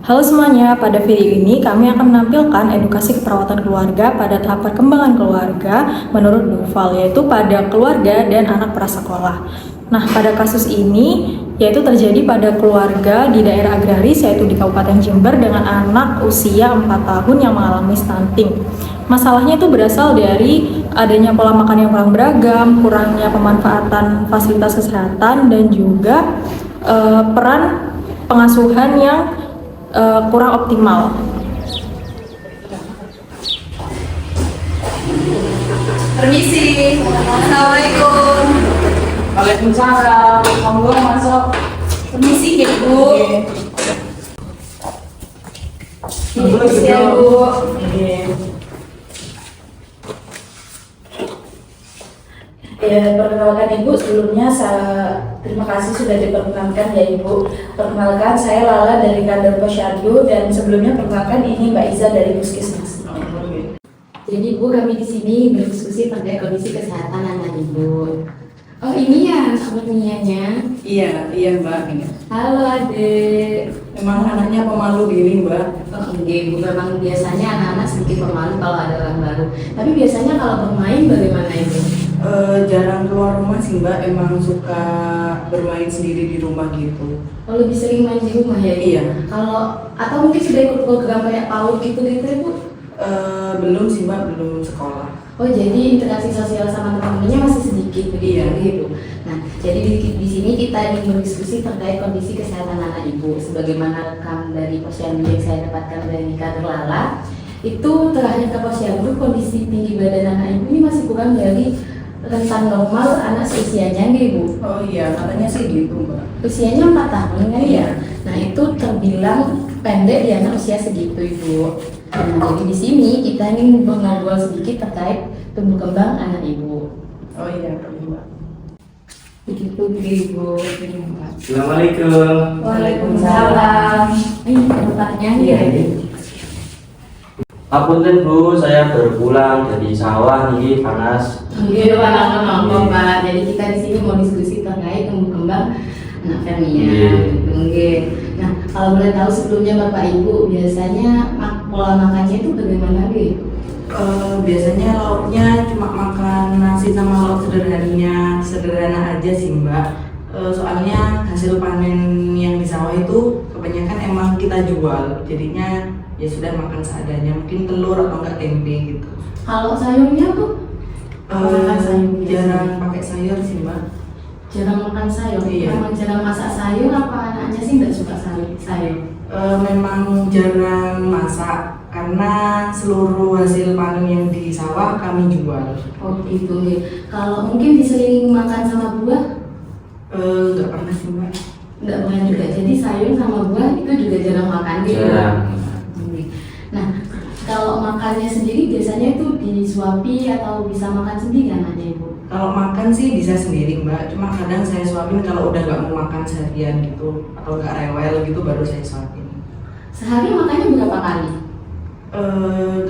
Halo semuanya, pada video ini kami akan menampilkan edukasi keperawatan keluarga pada tahap perkembangan keluarga menurut Duval, yaitu pada keluarga dan anak prasekolah. Nah, pada kasus ini, yaitu terjadi pada keluarga di daerah agraris, yaitu di Kabupaten Jember dengan anak usia 4 tahun yang mengalami stunting. Masalahnya itu berasal dari adanya pola makan yang kurang beragam, kurangnya pemanfaatan fasilitas kesehatan, dan juga peran pengasuhan yang kurang optimal. Permisi, assalamualaikum. Waalaikumsalam. Monggo masuk. Permisi ya Bu. Permisi ya Bu. Ya, perkenalkan Ibu, sebelumnya terima kasih sudah diperkenalkan ya Ibu. Perkenalkan, saya Lala dari Kader Posyandu, dan sebelumnya perkenalkan ini Mbak Iza dari Puskesmas. Jadi Ibu, kami di sini berdiskusi terkait kondisi kesehatan anak Ibu. Oh ini ya pertanyaannya. Iya Mbak. Halo Adek. Emang anaknya pemalu diri Mbak. Oh enggak Ibu, memang biasanya anak-anak sedikit pemalu kalau ada orang baru. Tapi biasanya kalau bermain bagaimana Ibu? Jarang keluar rumah sih Mbak, emang suka bermain sendiri di rumah gitu. Oh lebih sering main di rumah ya Ibu? Iya. Kalau atau mungkin sudah ikut program kayak PAUD gitu Ibu? Belum sih Mbak, belum sekolah. Oh jadi interaksi sosial sama teman-temannya masih sedikit begitu Iya. Ibu. Nah jadi di sini kita ingin berdiskusi terkait kondisi kesehatan anak Ibu. Sebagaimana rekam dari posyandu yang saya dapatkan dari Kader Lala, itu terakhir ke posyandu kondisi tinggi badan anak Ibu ini masih kurang dari rentang normal anak seusianya nih Bu. Oh iya, katanya sih gitu Mbak. Usianya 4 tahun kan ya? Iya. Nah itu terbilang pendek di anak usia segitu Ibu. Nah, jadi di sini kita ingin mengobrol sedikit terkait tumbuh kembang anak Ibu. Oh iya, Mbak. Begitu Ibu. Assalamualaikum. Waalaikumsalam. Ini pertanyaan ya. Apunten Bu, saya baru pulang dari sawah nih, panas. Iya, Pak, nongkrong Pak. Jadi kita di sini mau diskusi terkait tumbuh kembang anak Fernia. Iya. Oke. Nah, kalau boleh tahu sebelumnya Bapak Ibu biasanya pola makannya itu bagaimana Bu? Biasanya lauknya cuma makan nasi sama lauk sederhana aja sih Mbak. Soalnya hasil panen yang di sawah itu kebanyakan emang kita jual, jadinya ya sudah makan seadanya, mungkin telur atau enggak tempe gitu. Kalau sayurnya tuh makan sayur Jarang pakai sayur sih Mbak. jarang makan sayur. Iya. Memang jarang masak sayur apa anaknya sih nggak suka sayur? Memang jarang masak karena seluruh hasil panen yang di sawah kami jual. Oh gitu ya. Kalau mungkin disering makan sama buah Nggak pernah sih Mbak. nggak pernah juga. Jadi sayur sama buah itu juga jarang makan gitu. Jarang. Nah, kalau makannya sendiri biasanya itu disuapi atau bisa makan sendiri anaknya Ibu? Kalau makan sih bisa sendiri Mbak, cuma kadang saya suapin kalau udah nggak mau makan seharian gitu atau nggak rewel gitu baru saya suapin. Sehari makannya berapa kali?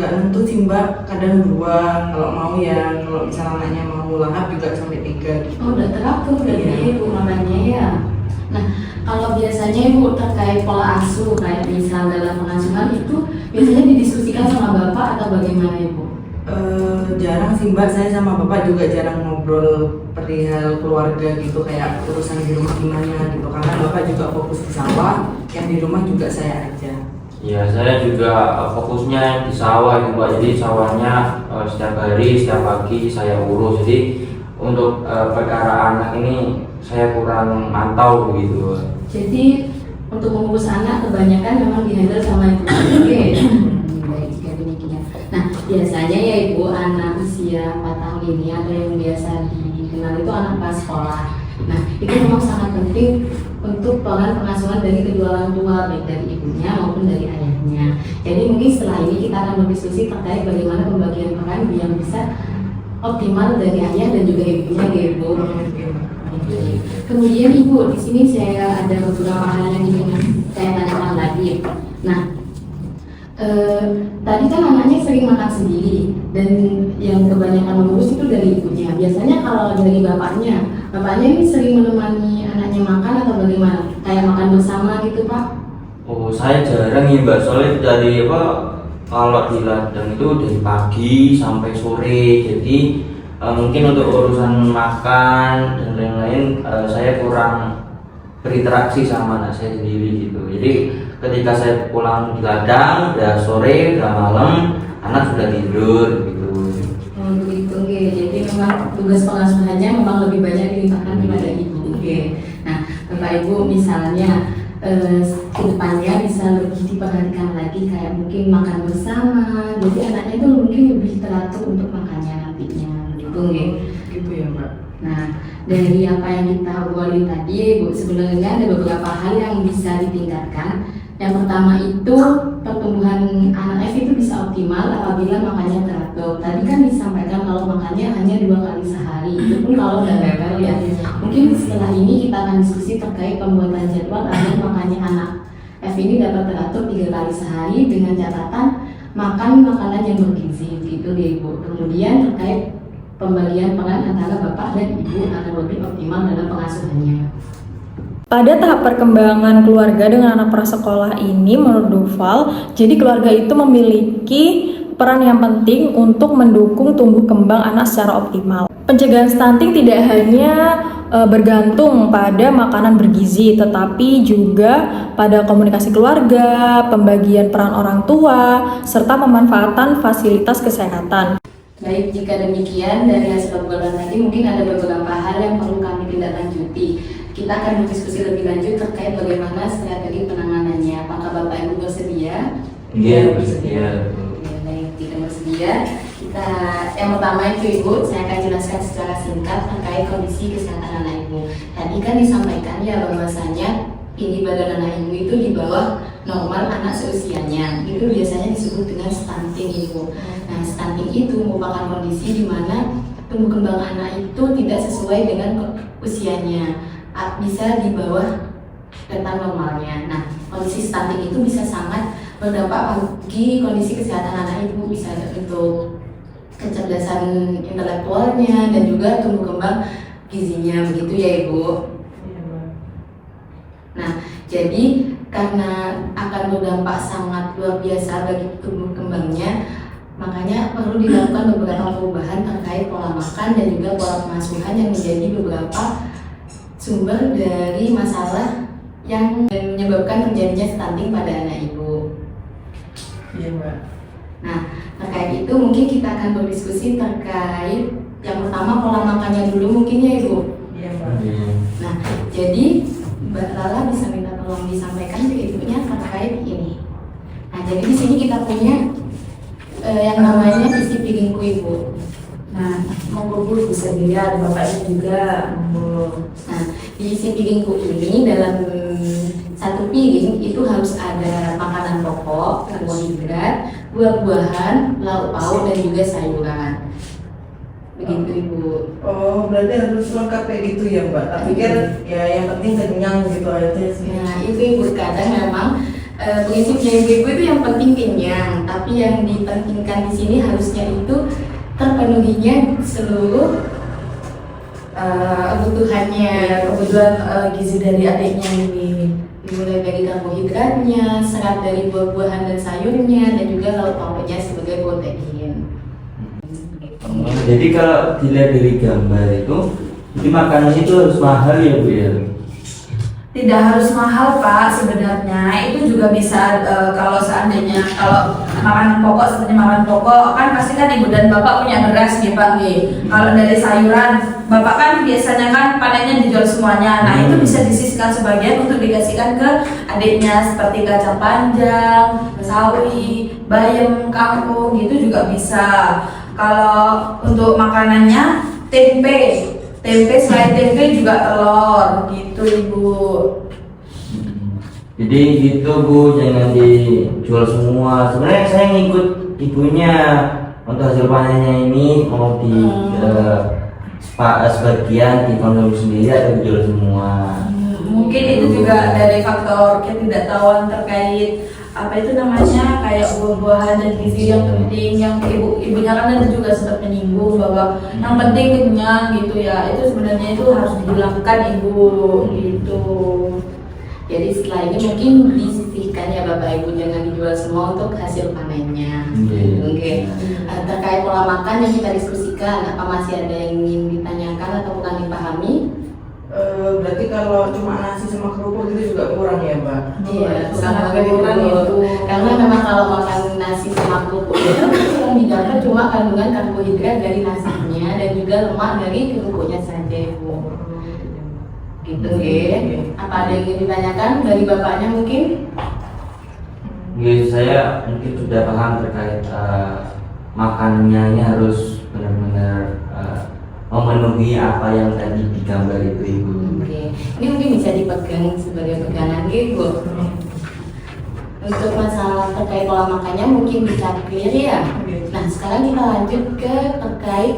Nggak nentu sih Mbak, kadang 2 kalau mau ya, kalau misalnya anaknya mau lahap juga sampai 3 gitu. Oh, udah teratur berarti Iya. Ibu makannya ya. Nah, kalau biasanya Ibu terkait pola asuh kayak misal dalam pengasuhan itu biasanya didiskusikan sama Bapak atau bagaimana Ibu? Jarang sih Mbak, saya sama Bapak juga jarang ngobrol perihal keluarga gitu, kayak urusan di rumah gimana gitu, karena Bapak juga fokus di sawah, yang di rumah juga saya aja. Ya, saya juga fokusnya di sawah gitu Pak. Jadi sawahnya setiap hari, setiap pagi saya urus. Jadi untuk perkara anak ini saya kurang mantau gitu. Jadi untuk mengurus anak kebanyakan memang dihandle sama Ibu. Oke. Baik, jika demikian. Nah, biasanya ya Ibu anak usia 4 tahun ini atau yang biasa dikenal itu anak prasekolah. Nah, itu memang sangat penting untuk peran pengasuhan dari kedua orang tua, baik dari ibunya maupun dari ayahnya. Jadi mungkin setelah ini kita akan berdiskusi terkait bagaimana pembagian peran biar bisa optimal dari ayah dan juga ibunya ya Ibu. Kemudian Ibu, di sini saya ada beberapa hal yang ingin saya tanyakan lagi. Nah, tadi kan anaknya sering makan sendiri dan yang kebanyakan mengurus itu dari ibunya. Biasanya kalau dari bapaknya ini sering menemani anaknya makan atau bagaimana? Kayak makan bersama gitu Pak? Oh, saya jarang ya Mbak, soalnya dari apa, kalau di ladang itu dari pagi sampai sore, jadi mungkin untuk urusan makan dan lain-lain saya kurang berinteraksi sama anak saya sendiri gitu. Jadi ketika saya pulang di ladang udah sore, udah malam, anak sudah tidur gitu. Oh begitu, oke. Jadi memang tugas pengasuhannya memang lebih banyak dilimpahkan kepada ibu. Oke. Nah, Bapak Ibu misalnya kedepannya bisa lebih diperhatikan lagi kayak mungkin makan bersama. Jadi anaknya itu mungkin lebih teratur untuk makannya nantinya, gitu ya. Gitu ya Mbak. Nah, dari apa yang kita obrolin tadi, Bu, sebenarnya ada beberapa hal yang bisa ditingkatkan. Yang pertama itu pertumbuhan anak F itu bisa optimal apabila makannya teratur. Tadi kan disampaikan kalau makannya hanya 2 kali sehari, itu pun kalau udah level ya. Mungkin setelah ini kita akan diskusi terkait pembuatan jadwal agar makannya anak F ini dapat teratur 3 kali sehari dengan catatan makan makanan yang bergizi, gitu ya Ibu. Kemudian terkait pembagian peran antara bapak dan ibu agar lebih optimal dalam pengasuhannya. Pada tahap perkembangan keluarga dengan anak prasekolah ini, menurut Duval, jadi keluarga itu memiliki peran yang penting untuk mendukung tumbuh kembang anak secara optimal. Pencegahan stunting tidak hanya bergantung pada makanan bergizi, tetapi juga pada komunikasi keluarga, pembagian peran orang tua, serta pemanfaatan fasilitas kesehatan. Baik, jika demikian dari hasil obrolan tadi mungkin ada beberapa hal yang perlu kami tindak lanjuti. Kita akan berdiskusi lebih lanjut terkait bagaimana strategi penanganannya. Apakah Bapak Ibu bersedia? Iya, bersedia. Ya, baik, jika bersedia, kita yang pertama itu Ibu, saya akan jelaskan secara singkat terkait kondisi kesehatan anak Ibu. Tadi kan disampaikan ya bahwasanya tinggi badan anak Ibu itu di bawah normal anak seusianya. Itu biasanya disebut dengan stunting Ibu. Nah, stunting itu merupakan kondisi di mana tumbuh kembang anak itu tidak sesuai dengan usianya, bisa di bawah rentang normalnya. Nah, kondisi stunting itu bisa sangat berdampak bagi kondisi kesehatan anak Ibu, bisa untuk kecerdasan intelektualnya dan juga tumbuh kembang gizinya, begitu ya Ibu. Nah, jadi karena akan berdampak sangat luar biasa bagi tumbuh kembangnya, makanya perlu dilakukan beberapa perubahan terkait pola makan dan juga pola pengasuhan yang menjadi beberapa sumber dari masalah yang menyebabkan terjadinya stunting pada anak Ibu. Iya Mbak. Nah, terkait itu mungkin kita akan berdiskusi terkait yang pertama pola makannya dulu mungkin ya Ibu. Iya Mbak. Nah, jadi Mbak Lala bisa minta tolong disampaikan ke ibunya terkait ini. Nah, jadi di sini kita punya yang namanya isi piringku Ibu. Nah, monggo Bu bisa dilihat Bapak juga. Monggo. Nah, di isi piringku ini dalam satu piring itu harus ada makanan pokok, karbohidrat, buah-buahan, lauk pauk dan juga sayuran. Begitu Ibu. Oh, berarti harus lengkap kayak gitu ya Mbak. Tak pikir ya yang penting kenyang gitu aja sih. Nah, itu Ibu, kadang memang prinsipnya ibu itu yang penting kenyang, tapi yang dipentingkan di sini harusnya itu terpenuhinya seluruh kebutuhannya, Kebetulan gizi dari adiknya ini. dimulai dari karbohidratnya, serat dari buah-buahan dan sayurnya, dan juga lauk pauknya sebagai protein. Jadi kalau dilihat dari gambar itu, jadi makanan itu harus mahal ya Bu ya? Tidak harus mahal Pak, sebenarnya itu juga bisa kalau seandainya kalau makanan pokok seperti makanan pokok kan pasti kan ibu dan bapak punya beras nih Pak nih. Kalau dari sayuran bapak kan biasanya kan panennya dijual semuanya, nah itu bisa disisihkan sebagian untuk dikasihkan ke adiknya seperti kacang panjang, sawi, bayam, kangkung gitu juga bisa. Kalau untuk makanannya tempe selain tempe juga telur gitu Ibu. Jadi gitu Bu, jangan dijual semua. Sebenarnya saya ngikut ibunya untuk hasil panennya ini mau di sebagian dikonsumsi sendiri atau dijual semua. Mungkin itu juga dari faktor ketidaktahuan terkait apa itu namanya kayak buah-buahan dan gizi yang penting, yang ibunya kan tadi juga sempat menyinggung bahwa yang penting kenyang gitu ya, itu sebenarnya itu harus dilakukan Ibu gitu. Jadi setelah ini mungkin di disisihkan ya Bapak Ibu, jangan dijual semua untuk hasil panennya. Iya. Oke. Terkait pola makan yang kita diskusikan, apa masih ada yang ingin ditanyakan atau kurang dipahami? Berarti kalau cuma nasi sama kerupuk itu juga kurang ya, Mbak? Iya, sangat kurang itu. Karena memang kalau makan nasi sama kerupuk itu yang didapat cuma kandungan karbohidrat dari nasinya dan juga lemak dari kerupuknya saja, Ibu. Gitu ya. Apa ada yang ingin ditanyakan dari bapaknya mungkin? Saya mungkin sudah paham terkait makanannya ini harus benar-benar memenuhi apa yang tadi digambar itu, Ibu. Oke, ini mungkin bisa dipegang sebagai pegangan Ibu. Untuk masalah terkait pola makannya mungkin bisa clear ya. Nah, sekarang kita lanjut ke terkait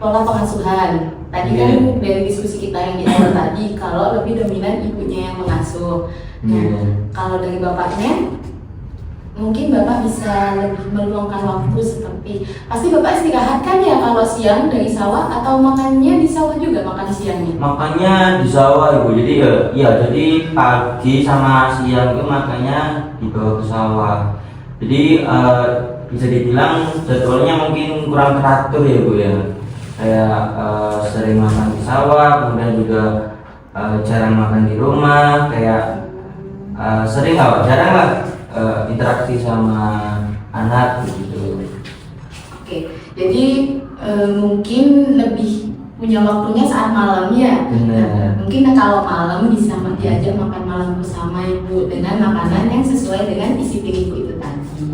pola pengasuhan. Tadi kan dari diskusi kita yang di awal tadi, kalau lebih dominan ibunya yang mengasuh. Nah, kalau dari bapaknya, mungkin Bapak bisa lebih meluangkan waktu seperti pasti Bapak istirahat kan ya kalau siang dari sawah, atau makannya di sawah juga makan siangnya? Makannya di sawah, Ibu. Jadi jadi pagi sama siang itu makannya dibawa ke sawah. Jadi bisa dibilang jadwalnya mungkin kurang teratur ya, Bu ya. Kayak sering makan di sawah, kemudian juga jarang makan di rumah, kayak jarang lah interaksi sama anak gitu. Oke, jadi mungkin lebih punya waktunya saat malam ya. Benar. Mungkin kalau malam bisa diajak makan malam bersama Ibu dengan makanan yang sesuai dengan isi piring Ibu itu tadi.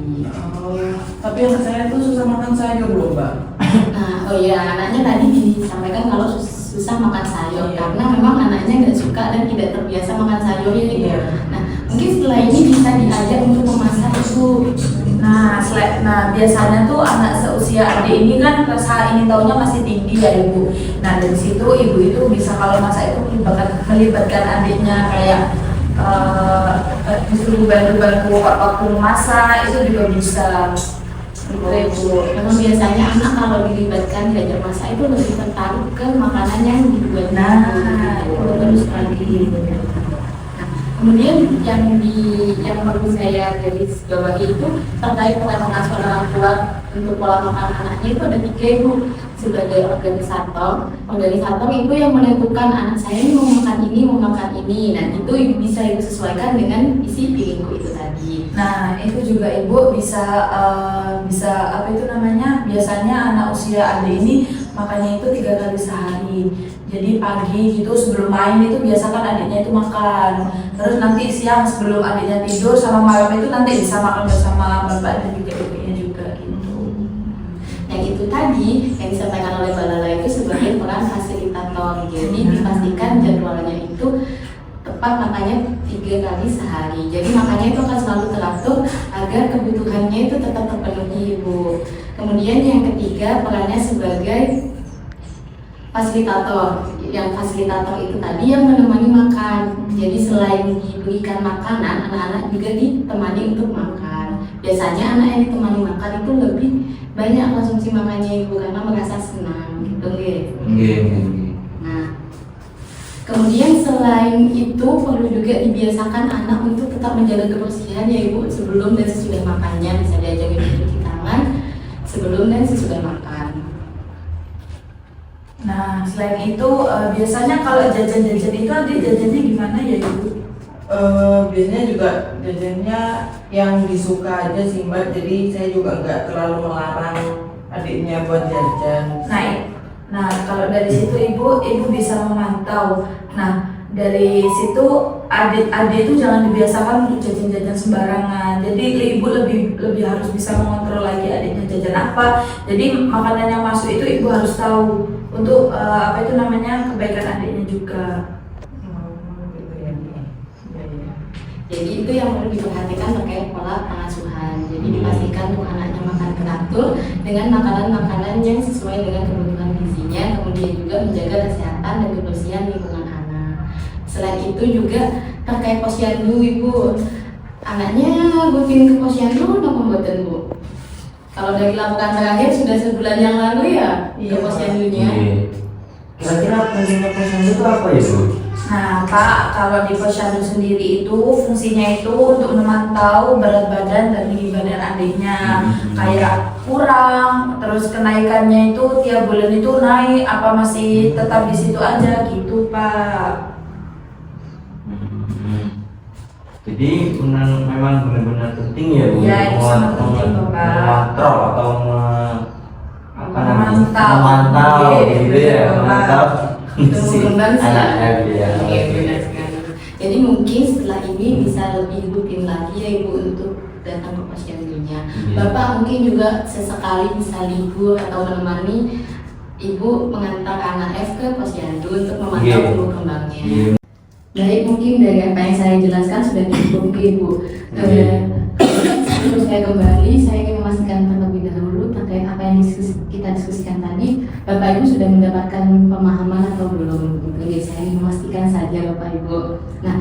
Tapi anak saya tuh susah makan sayur loh, Mbak. Nah, oh ya, anaknya tadi disampaikan kalau susah makan sayur karena memang anaknya nggak suka dan tidak terbiasa makan sayur ya Ibu. Nah, mungkin setelah ini bisa diajak untuk memasak Ibu. Nah, biasanya tuh anak seusia adik ini kan rasa ingin tahunya masih tinggi ya Ibu. Nah, dari situ Ibu itu bisa kalau masak itu melibatkan adiknya kayak disuruh bantu-bantu waktu masak, itu juga bisa. Ibu, memang biasanya anak kalau dilibatkan diajak masak itu lebih tertarik ke makanan yang dibuat. Terus lagi. Kemudian yang perlu saya garis bawahi itu terkait pola pengasuhan orang tua untuk pola makan anaknya itu ada 3 Ibu. Sebagai organisator itu yang menentukan anak saya ini mau makan ini. Nah itu bisa Ibu sesuaikan dengan isi piringku itu tadi. Nah, itu juga Ibu bisa apa itu namanya? Biasanya anak usia adik ini makannya itu 3 kali sehari. Jadi pagi gitu sebelum main itu biasakan adiknya itu makan. Terus nanti siang sebelum adiknya tidur sama malam itu nanti bisa makan bersama bapak dan juga ibunya juga gitu. Yang itu tadi yang disampaikan oleh Mbak Lala itu sebagai peran fasilitator. Jadi dipastikan jadwalnya itu tepat makannya 3 kali sehari. Jadi makannya itu akan selalu teratur agar kebutuhannya itu tetap terpenuhi Ibu. Kemudian yang ketiga perannya sebagai fasilitator. Yang fasilitator itu tadi yang menemani makan. Jadi selain diberikan makanan, anak-anak juga ditemani untuk makan. Biasanya anak yang ditemani makan itu lebih banyak konsumsi makannya Ibu karena merasa senang gitu Nah, kemudian selain itu perlu juga dibiasakan anak untuk tetap menjaga kebersihan ya Ibu sebelum dan sesudah makannya. Bisa diajarin mencuci tangan sebelum dan sesudah makan. Nah, selain itu biasanya kalau jajan-jajan itu adik jajannya gimana ya Ibu? Biasanya juga jajannya yang disuka aja sih Mbak, jadi saya juga nggak terlalu melarang adiknya buat jajan. Nah, kalau dari situ ibu bisa memantau. Nah, dari situ adik itu jangan dibiasakan untuk jajan-jajan sembarangan. Jadi ibu lebih harus bisa mengontrol lagi adiknya jajan apa. Jadi makanan yang masuk itu ibu harus tahu untuk apa itu namanya kebaikan adiknya juga. Jadi itu yang perlu diperhatikan terkait pola pengasuhan. Jadi dipastikan untuk anaknya makan teratur dengan makanan-makanan yang sesuai dengan kebutuhan gizinya, kemudian juga menjaga kesehatan dan kebersihan lingkungan anak. Selain itu juga terkait posyandu Ibu, anaknya rutin ke posyandu atau pembuatan Bu? Kalau dari laporan terakhir sudah sebulan yang lalu ya ke posyandunya. Kira-kira pentingnya posyandu itu apa ya Bu? Nah, Pak, kalau di posyandu sendiri itu fungsinya itu untuk memantau berat badan dari badan adiknya, kayak kurang, terus kenaikannya itu tiap bulan itu naik, apa masih tetap di situ aja gitu, Pak. Jadi memang benar-benar penting ya Bu, Ya, itu sangat penting, Bapak. mengontrol atau Memantau. gitu ya, memantau kondisi Kembang sih. anaknya gitu ya. Oke, benar sekali. Jadi mungkin setelah ini bisa lebih rutin lagi ya Ibu untuk datang ke posyandunya. Iya. Bapak mungkin juga sesekali bisa libur atau menemani Ibu mengantar anak F ke posyandu untuk memantau Iya. tumbuh kembangnya. Iya. Baik, mungkin dari apa yang saya jelaskan sudah cukup Ibu. Sebelum saya kembali, saya ingin memastikan terlebih dahulu terkait apa yang kita diskusikan tadi. Bapak Ibu sudah mendapatkan pemahaman atau belum? Jadi saya ingin memastikan saja Bapak Ibu. Nah,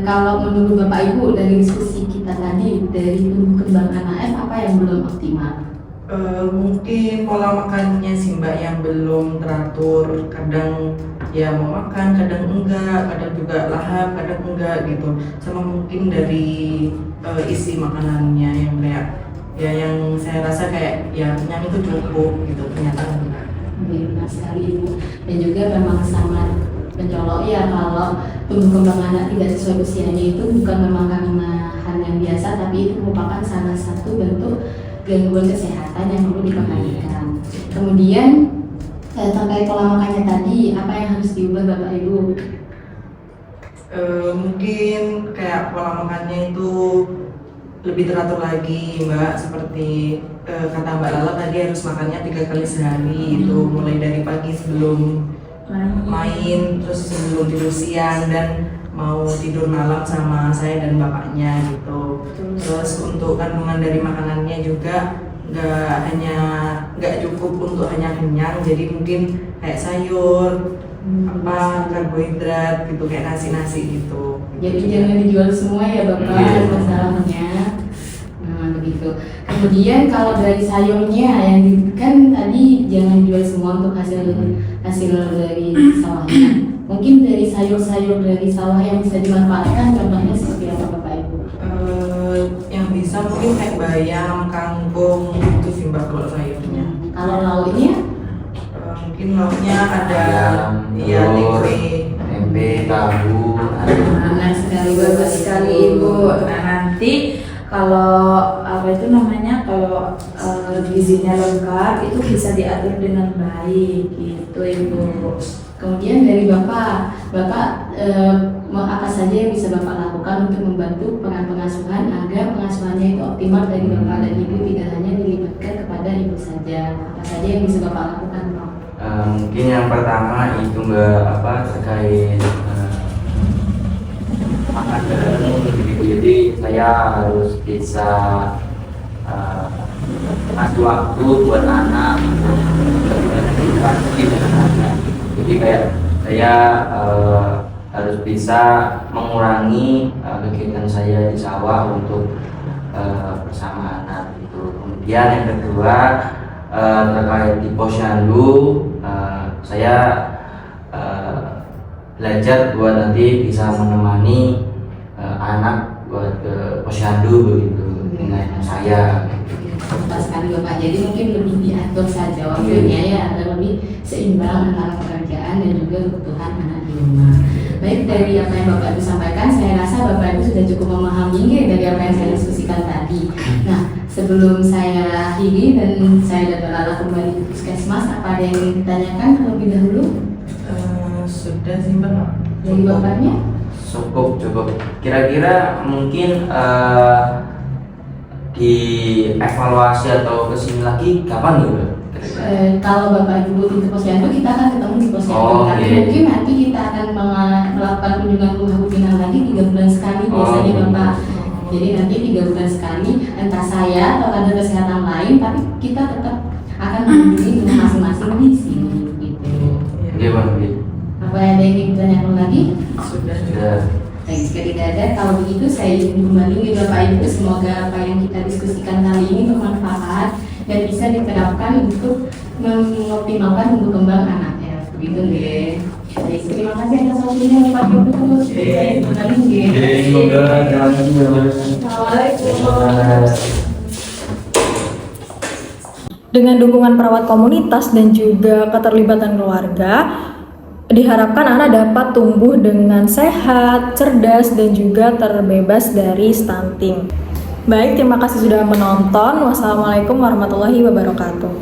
kalau menurut Bapak Ibu dari diskusi kita tadi, dari tumbuh kembang anak F, apa yang belum optimal? Mungkin pola makannya sih Mbak yang belum teratur, kadang ya mau makan, kadang enggak, kadang juga lahap, kadang enggak gitu. Sama mungkin dari isi makanannya yang kayak ya yang saya rasa kayak ya kenyang itu cukup gitu, ternyata enggak. Benar sekali Ibu. Dan juga memang sangat mencolok ya kalau tumbuh kembang anak tidak sesuai usianya itu bukan memang karena hal yang biasa, tapi itu merupakan salah satu bentuk gangguan kesehatan yang perlu diperhatikan. Kemudian terkait pola makannya tadi, apa yang harus diubah Bapak Ibu? Mungkin kayak pola makannya itu lebih teratur lagi Mbak, seperti kata Mbak Lala tadi harus makannya 3 kali sehari itu, mulai dari pagi sebelum main, terus sebelum tidur siang, dan mau tidur malam sama saya dan bapaknya gitu. Terus untuk kandungan dari makanannya juga nggak cukup untuk hanya kenyang, jadi mungkin kayak sayur, karbohidrat gitu, kayak nasi gitu. Jadi jangan dijual semua ya Bapak, Iya. masalahnya. Nah begitu. Kemudian kalau dari sayurnya yang kan tadi jangan dijual semua untuk hasil dari sawahnya. Mungkin dari sayur-sayur dari sawah yang bisa dimanfaatkan, contohnya seperti apa Bapak Ibu? Yang bisa mungkin kayak bayam, kangkung itu sih Mbak kalau sayurnya. Kalau lauknya? Mungkin lauknya ada Iya, tempe. tempe, tahu. Nah, sekali bagus sekali Ibu. Nah, nanti kalau apa itu namanya, kalau gizinya lengkap itu bisa diatur dengan baik gitu Ibu. Kemudian dari Bapak apa saja yang bisa Bapak lakukan untuk membantu pengasuhan agar pengasuhannya itu optimal dari Bapak dan Ibu, tidak hanya dilibatkan kepada Ibu saja. Apa saja yang bisa Bapak lakukan Pak? Mungkin yang pertama itu terkait makan bareng gitu. Jadi saya harus bisa ngasih waktu buat anak untuk berinteraksi dengan anak. Jadi kayak saya harus bisa mengurangi kegiatan saya di sawah untuk bersama anak itu. Kemudian yang kedua terkait di posyandu, saya belajar buat nanti bisa menemani anak buat ke posyandu begitu dengan saya. Pas sekali Bapak, jadi mungkin lebih diatur saja waktunya ya, agar lebih seimbang antara pekerjaan dan juga kebutuhan anak di rumah. Baik, dari apa yang Bapak Ibu sampaikan, saya rasa Bapak Ibu sudah cukup memahami dari apa yang saya diskusikan tadi. Nah, sebelum saya akhiri dan saya dan Lala kembali ke Puskesmas, apa ada yang ingin ditanyakan terlebih dahulu Sudah sih Mbak. dari Bapaknya? Cukup. Kira-kira mungkin dievaluasi atau kesini lagi kapan nih Mbak? Kalau Bapak Ibu butuh ke posyandu, kita akan ketemu di posyandu. Oh, Tapi iya. mungkin nanti kita akan melakukan kunjungan rumah hubungan lagi 3 bulan sekali biasanya iya. Bapak. Jadi nanti 3 bulan sekali, entah saya atau kader kesehatan lain, tapi kita tetap akan mengunjungi rumah masing-masing di sini. Gitu. Iya Bang. Apa ada yang ingin ditanyakan lagi? Sudah. Baik, jika tidak ada, kalau begitu saya ingin kembali ke Bapak Ibu. Semoga apa yang kita diskusikan kali ini bermanfaat dan bisa diterapkan untuk mengoptimalkan tumbuh kembang anak ya. Begitu deh. Baik, terima kasih atas waktunya Pak Gubernur. Saya sebenarnya Semoga jalan Dengan dukungan perawat komunitas dan juga keterlibatan keluarga, diharapkan anak dapat tumbuh dengan sehat, cerdas, dan juga terbebas dari stunting. Baik, terima kasih sudah menonton. Wassalamualaikum warahmatullahi wabarakatuh.